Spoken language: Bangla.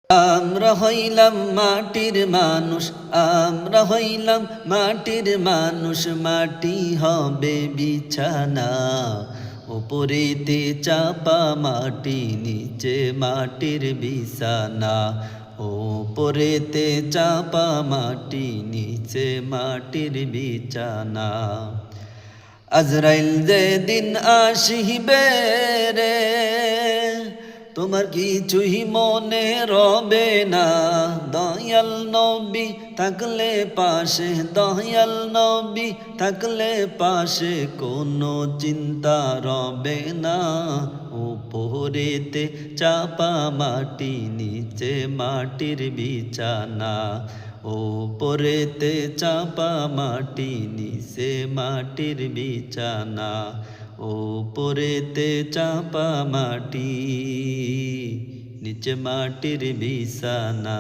আমরা হইলাম মাটির মানুষ, আমরা হইলাম মাটির মানুষ, মাটি হবে বিছানা। উপরেতে চাপা মাটি, নিচে মাটির বিছানা। উপরেতে চাপা মাটি, নিচে মাটির বিছানা। আজরাইল যেদিন আসিবে রে, তোমার কিছুই মনে রবে না। দয়াল নবী থাকলে পাশে, দয়াল নবী থাকলে পাশে, কোনো চিন্তা রবে না। উপরেতে চাপা মাটি, নিচে মাটির বিছানা। উপরেতে চাপা মাটি, নিচে মাটির বিছানা। উপরেতে চাপা মাটি, নিচে মাটির বিছানা।